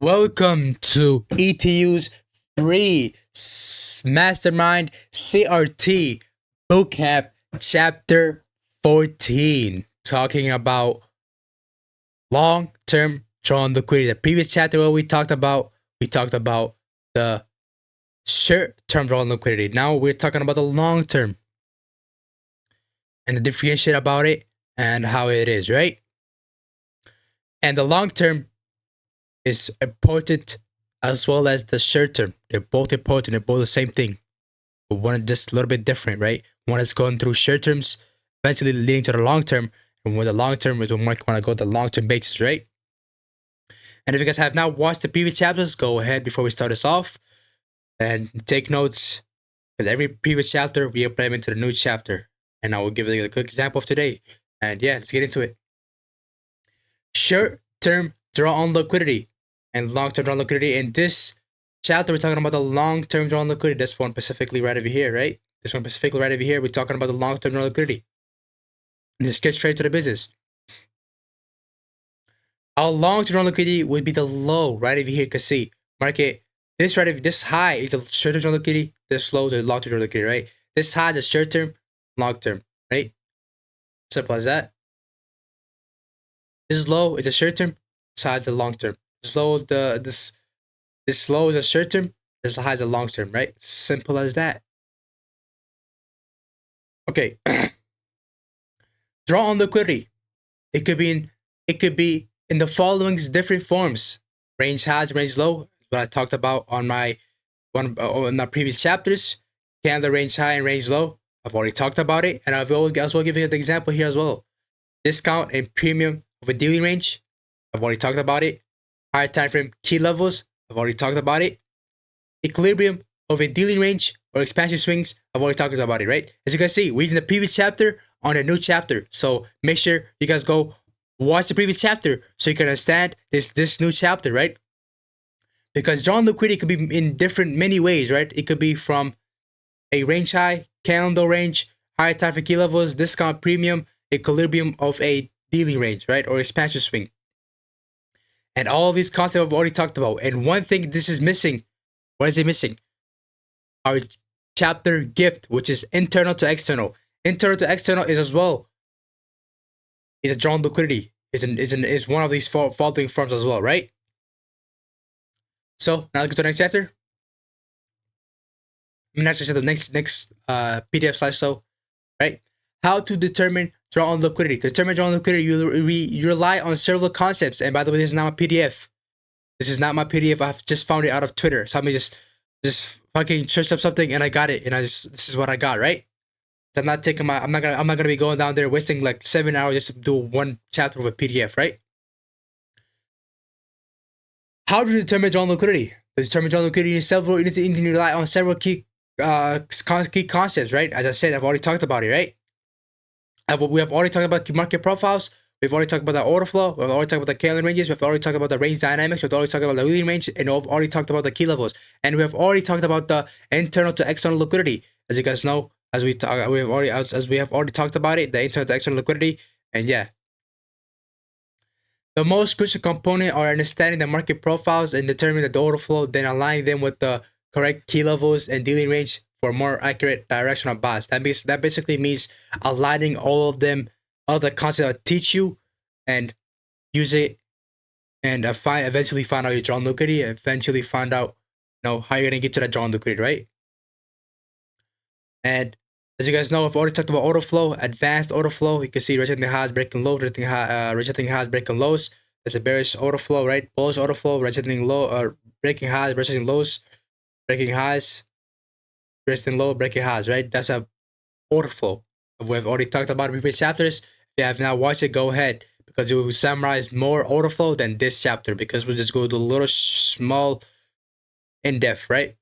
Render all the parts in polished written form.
Welcome to ETU's free Mastermind CRT Bootcamp Chapter 14, talking about long-term drawn liquidity. The previous chapter, what we talked about the short-term drawn liquidity. Now we're talking about the long-term and the differentiate about it and how it is, right? And the long-term is important as well as the short term. They're both important. They're both the same thing. But one is just a little bit different, right? One is going through short terms, eventually leading to the long term. And when the long term is when we want to go the long term basis, right? And if you guys have not watched the previous chapters, go ahead before we start this off and take notes. Because every previous chapter we apply them into the new chapter. And I will give you a quick example of today. And yeah, let's get into it. Short term draw on liquidity and long-term drawn liquidity. In this chapter, we're talking about the long-term drawn liquidity. This one specifically right over here, right? This one specifically right over here, we're talking about the long-term drawn liquidity. And let's get straight to the business. Our long-term drawn liquidity would be the low right over here. You can see market this right over this high is the short-term drawn liquidity. This low, the long-term drawn liquidity, right? This high, the short-term, long-term, right? Simple as that. This is low, it's a short-term. This high, the long-term. This low, this low is a short term, this high is a long term, right? Simple as that. Okay. Draw on liquidity. It could be in the following different forms: range high, range low. What I talked about on my on the previous chapters. Candle range high and range low. I've already talked about it, and I've as well give you an example here as well. Discount and premium of a daily range. I've already talked about it. Higher time frame key levels. I've already talked about it. Equilibrium of a dealing range or expansion swings. I've already talked about it, right? As you guys see, we're in the previous chapter on a new chapter. So make sure you guys go watch the previous chapter so you can understand this new chapter, right? Because drawn liquidity could be in many ways, right? It could be from a range high, candle range, higher time frame key levels, discount premium, equilibrium of a dealing range, right? Or expansion swing. And all of these concepts I've already talked about. And one thing this is missing. What is it missing? Our chapter gift, which is internal to external. Internal to external is as well. Is a drawn liquidity. Is one of these following forms as well, right? So now let's go to the next chapter. Next PDF slideshow, right? How to determine draw on liquidity. To determine draw on liquidity, you rely on several concepts. And by the way, this is not my PDF. This is not my PDF. I've just found it out of Twitter. Somebody just fucking searched up something and I got it. And this is what I got, right? I'm not gonna be going down there wasting like 7 hours just to do one chapter of a PDF, right? How to determine drawn liquidity? To determine drawn liquidity, you need to rely on several key concepts, right? As I said, I've already talked about it, right? We have already talked about market profiles. We've already talked about the order flow. We've already talked about the candle ranges. We've already talked about the range dynamics. We've already talked about the leading range, and we've already talked about the key levels. And we have already talked about the internal to external liquidity. As you guys know, as we have already talked about it, the internal to external liquidity. And yeah, the most crucial component are understanding the market profiles and determining the order flow, then aligning them with the correct key levels and dealing range for more accurate directional bias. That basically means aligning all of them, all the concepts that teach you, and use it, and eventually find out your drawn liquidity. Eventually find out, how you're gonna get to that drawn liquidity, right? And as you guys know, I've already talked about order flow, advanced order flow. You can see rejecting highs, breaking lows, rejecting highs, breaking lows. There's a bearish order flow, right? Bullish order flow, rejecting low, breaking highs, rejecting lows, breaking highs, resting low, breaking highs, right? That's a order flow. We've already talked about it in previous chapters. If you have not watched it, go ahead, because it will summarize more order flow than this chapter, because we'll just go to a little small in depth, right?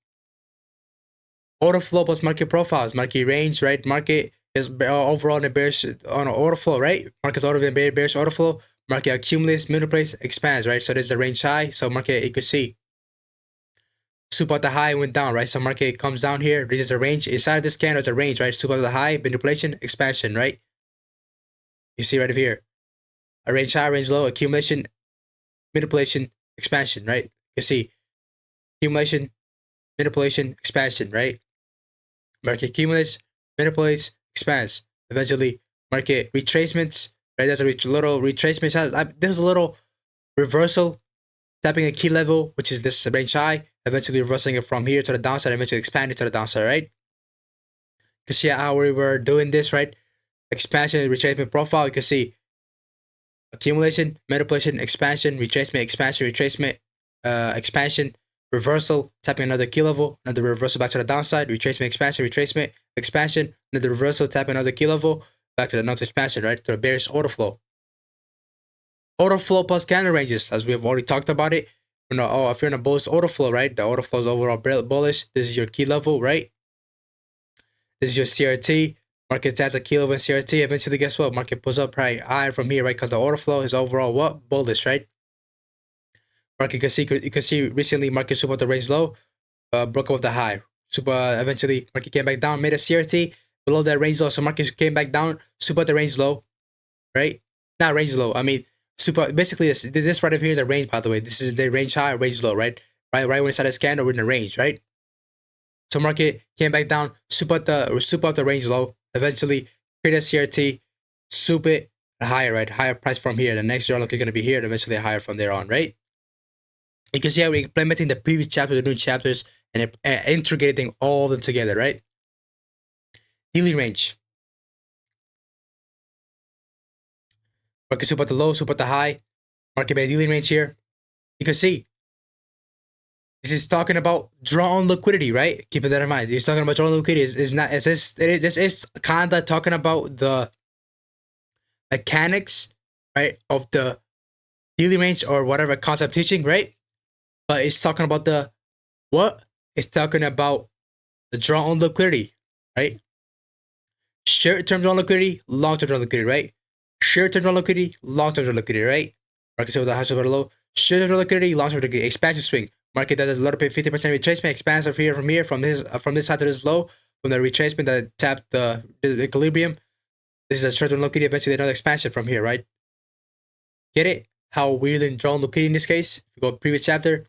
Order flow plus market profiles, market range, right? Market is overall in a bearish on an order flow, right? Market's order in a bearish order flow. Market accumulates, middle place expands, right? So there's the range high. So market, you could see soup out the high went down, right? So market comes down here, reaches the range. Inside this candle is the range, right? Soup out the high, manipulation, expansion, right? You see right over here. A range high, range low, accumulation, manipulation, expansion, right? You see accumulation, manipulation, expansion, right? Market accumulates, manipulates, expands. Eventually, market retracements, right? There's a little retracement. There's a little reversal, tapping a key level, which is this range high, eventually reversing it from here to the downside, eventually expanding to the downside, right? You can see how we were doing this, right? Expansion and retracement profile. You can see accumulation, manipulation, expansion, retracement, expansion, retracement, expansion, reversal, tapping another key level, another reversal back to the downside, retracement, expansion, retracement, expansion, another reversal, tapping another key level, back to the another expansion, right? To the bearish order flow. Order flow plus candle ranges, as we have already talked about it. If you're in a bullish order flow, right? The order flow is overall bullish. This is your key level, right? This is your CRT. Market has a key level in CRT. Eventually, guess what? Market pulls up right high from here, right? Because the order flow is overall what? Bullish, right? Market, you can see recently market super the range low, broke up the high. Eventually market came back down, made a CRT below that range low. So market came back down, super the range low, right? Not range low. I mean, super. Basically, this right up here is the range. By the way, this is the range high, range low, right? Right when it's at a scan, we're in the range, right? So market came back down, super up the range low. Eventually, create a CRT, super it higher, right? Higher price from here. The next journal is going to be here, and eventually higher from there on, right? You can see how we're implementing the previous chapter, the new chapters, and integrating all of them together, right? Daily range. Market super at the low, super at the high. Market by daily range here. You can see this is talking about drawn liquidity, right? Keeping that in mind. He's talking about drawn liquidity. This is kind of talking about the mechanics, right, of the daily range or whatever concept teaching, right? But it's talking about the what? It's talking about the drawn liquidity, right? Short-term drawn liquidity, long-term drawn liquidity, right? Short-term drawn liquidity, long-term drawn liquidity, right? Market over the high, over the low. Short-term drawn liquidity, long-term liquidity. Expansion swing. Market does a little bit 50% retracement, expands from here, from this side to this low, from the retracement that tapped the equilibrium. This is a short-term liquidity, eventually another expansion from here, right? Get it? How weird and drawn liquidity in this case? If you go previous chapter.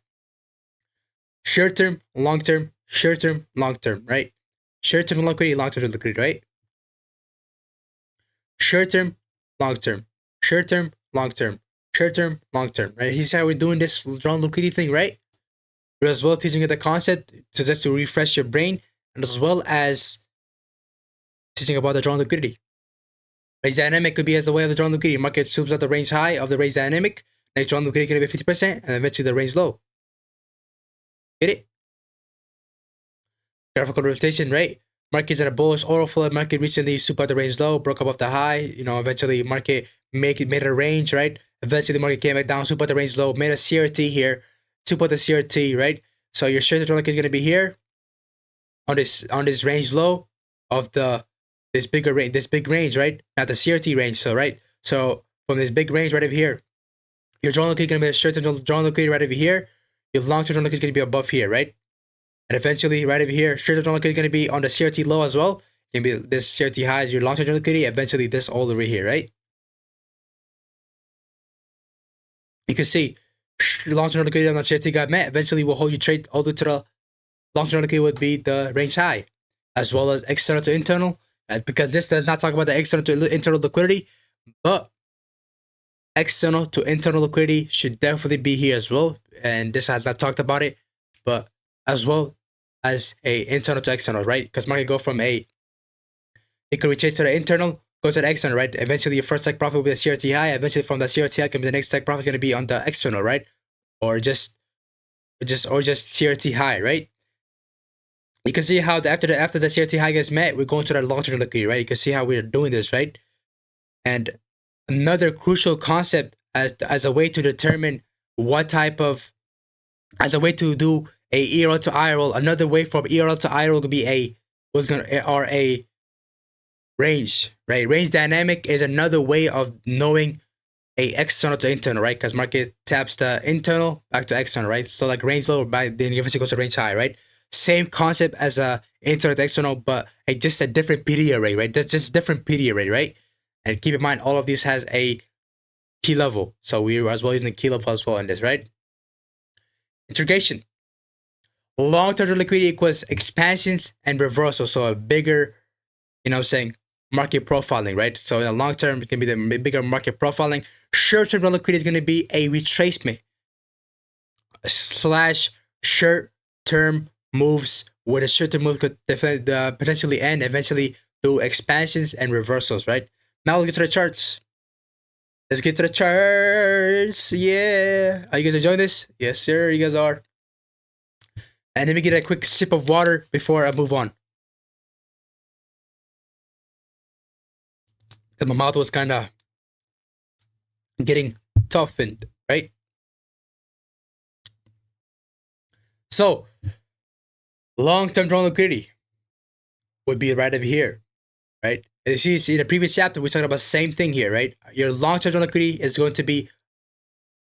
Short-term, long-term, short-term, long-term, right? Short-term liquidity, long-term liquidity, right? Short-term, long-term, short-term, long-term, short-term, long-term, right? Here's how we're doing this drawn liquidity thing, right? We're as well teaching you the concept to just to refresh your brain, and as well as teaching about the drawn liquidity. Range dynamic could be as the way of the drawn liquidity. Market swoops at the range high of the range dynamic. Next drawn liquidity is going to be 50%, and eventually the range low. Get it? Graphical rotation, right? Market's in a bullish order flow. Market recently super at the range low, broke above the high. Eventually market made a range, right? Eventually the market came back down, super at the range low, made a CRT here, super at the CRT, right? So your short term is going to be here on this range low of this big range, right? Not the CRT range, so right. So from this big range right over here, your drawn liquidity is going to be a short term drawn liquidity right over here. Your long term drawn liquidity is going to be above here, right? And eventually, right over here, short-term drawn liquidity is going to be on the CRT low as well. It can be this CRT high is your long-term drawn liquidity. Eventually, this all over here, right? You can see long-term liquidity on the CRT got met. Eventually, we'll hold you trade all the way to the long-term liquidity would be the range high, as well as external to internal. Because this does not talk about the external to internal liquidity, but external to internal liquidity should definitely be here as well. And this has not talked about it, but as well as a internal to external, right? Because market go from it could retrace to the internal, go to the external, right? Eventually your first take profit will be the CRT high. Eventually from the CRT high, the next take profit is going to be on the external, right? Or just CRT high, right? You can see how after the CRT high gets met, we're going to the long-term liquidity, right? You can see how we're doing this, right? And another crucial concept as a way to determine what type of, as a way to do a ERL to IRL, another way from ERL to IRL could be a range, right? Range dynamic is another way of knowing a external to internal, right? Because market taps the internal back to external, right? So like range low, then eventually goes to range high, right? Same concept as a internal to external, but just a different PD array, right? That's just different PD array, right? And keep in mind, all of these has a key level, so we are as well using the key level as well in this, right? integration. Long-term liquidity equals expansions and reversals. So a bigger, saying market profiling, right? So in the long term, it can be the bigger market profiling. Short-term liquidity is going to be a retracement slash short-term moves, where the short-term move could potentially end eventually through expansions and reversals, right? Now let's get to the charts. Let's get to the charts. Yeah. Are you guys enjoying this? Yes, sir. You guys are. And let me get a quick sip of water before I move on. Because my mouth was kind of getting toughened, right? So, long-term drawn liquidity would be right over here, right? As you see in the previous chapter, we talked about the same thing here, right? Your long-term drawn liquidity is going to be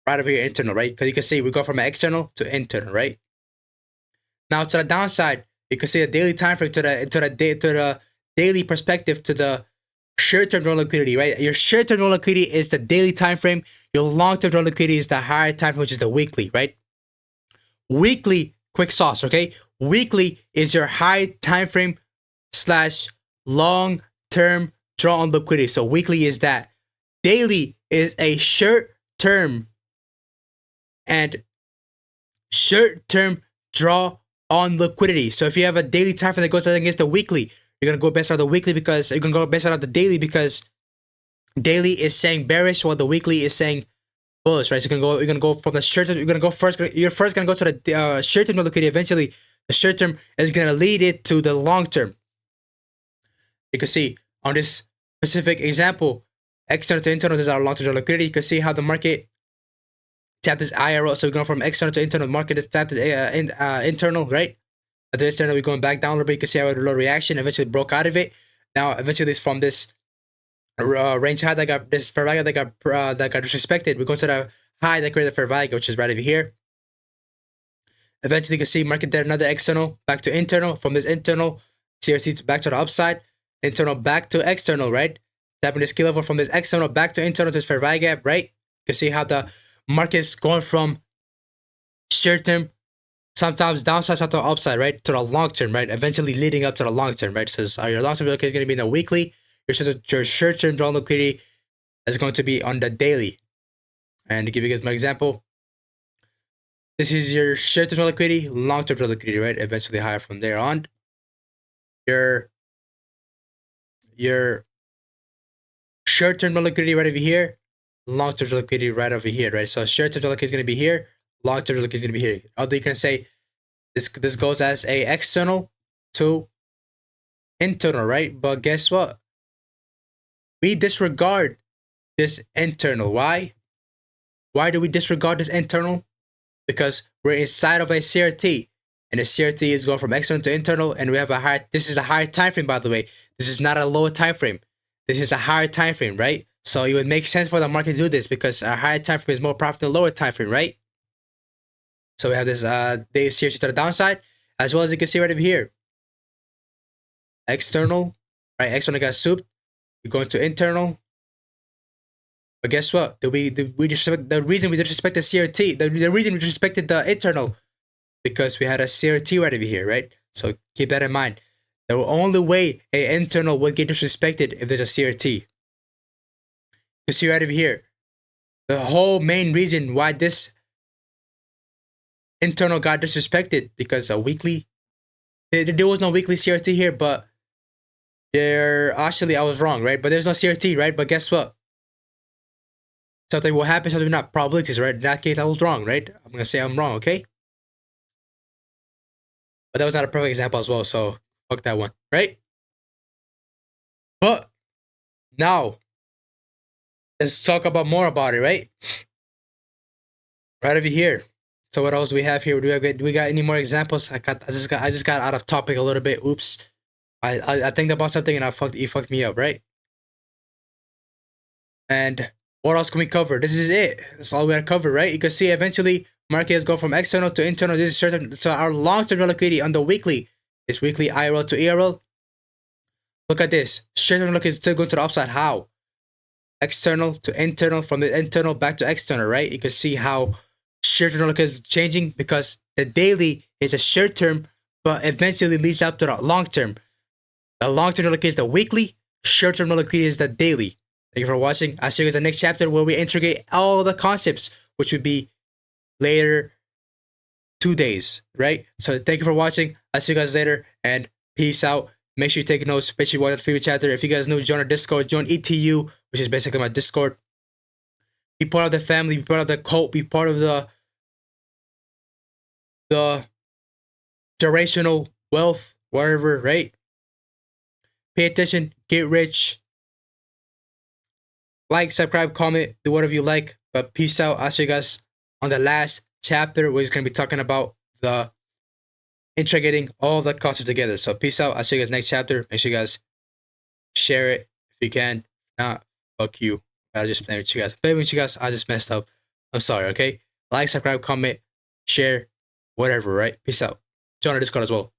right over here, internal, right? Because you can see we go from external to internal, right? Now to the downside, you can see the daily time frame to the daily perspective to the short-term drawn liquidity, right? Your short-term drawn liquidity is the daily time frame. Your long-term drawn liquidity is the higher time frame, which is the weekly, right? Weekly, quick sauce, okay? Weekly is your high time frame slash long-term draw on liquidity. So weekly is that. Daily is a short-term and short-term draw on liquidity. So if you have a daily time frame that goes against the weekly, you're gonna go best out of the weekly because you're gonna go best out of the daily because daily is saying bearish while the weekly is saying bullish, right? So you're gonna go from the short term. You're gonna go first. You're first gonna go to the short term liquidity. Eventually, the short term is gonna lead it to the long term. You can see on this specific example, external to internal is our long term liquidity. You can see how the market tapped this IRL. So we're going from external to internal. Market is tapped internal, right? At the external, we're going back down a little bit. You can see how a low reaction eventually broke out of it. Now, eventually, it's from this range high that got this fair value that got disrespected. We're going to the high that created the fair value, which is right over here. Eventually, you can see market did another external back to internal. From this internal CRT back to the upside, internal back to external, right? Tapping the skill level from this external back to internal to this fair value gap, right? You can see how the market's going from short term, sometimes downside, sometimes upside, right? To the long term, right? Eventually leading up to the long term, right? So your long term liquidity is going to be in the weekly. Your short term drawn liquidity is going to be on the daily. And to give you guys my example, this is your short term liquidity, long term liquidity, right? Eventually higher from there on. Your short term liquidity right over here, long term liquidity right over here, right? So short term liquidity is going to be here, long term liquidity is going to be here. Although you can say this goes as a external to internal, right? But guess what? We disregard this internal. Why? Why do we disregard this internal? Because we're inside of a CRT, and the CRT is going from external to internal, and we have a higher. This is a higher time frame, by the way. This is not a lower time frame. This is a higher time frame, right? So it would make sense for the market to do this because a higher time frame is more profitable than a lower time frame, right? So we have this daily CRT to the downside, as well as you can see right over here. External, right? External got souped. We're going to internal. But guess what? The reason we disrespected CRT, the reason we disrespected the internal, because we had a CRT right over here, right? So keep that in mind. The only way an internal would get disrespected if there's a CRT. You see right over here. The whole main reason why this internal got disrespected because a weekly, there was no weekly CRT here, but actually I was wrong, right? But there's no CRT, right? But guess what? Something will happen, something not. Probabilities, right? In that case, I was wrong, right? I'm gonna say I'm wrong, okay? But that was not a perfect example as well, so fuck that one, right? But now, let's talk about more about it, right? Right over here. So what else do we have here? Do we got any more examples? I just got out of topic a little bit. Oops. I think about something and it fucked me up, right? And what else can we cover? This is it. That's all we gotta cover, right? You can see eventually markets go from external to internal. This is certain. So our long-term liquidity on the weekly is weekly IRL to ERL. Look at this. Short-term liquidity is still going to the upside. How? External to internal, from the internal back to external, right? You can see how short-term dollar is changing because the daily is a short term, but eventually leads up to the long term. The long-term dollar is the weekly, short-term dollar is the daily. Thank you for watching. I'll see you in the next chapter where we integrate all the concepts, which would be later 2 days, right? So thank you for watching. I'll see you guys later and peace out. Make sure you take notes, especially watch the favorite chapter. If you guys new, join our Discord, join ETU, which is basically my Discord. Be part of the family, be part of the cult, be part of the durational wealth, whatever, right? Pay attention, get rich. Like, subscribe, comment, do whatever you like. But peace out. I'll see you guys on the last chapter where he's going to be talking about the integrating all the concepts together. So peace out. I'll see you guys next chapter. Make sure you guys share it if you can. Not fuck you. I just playing with you guys. Playing with you guys. I just messed up. I'm sorry, okay? Like, subscribe, comment, share, whatever, right? Peace out. Join our Discord as well.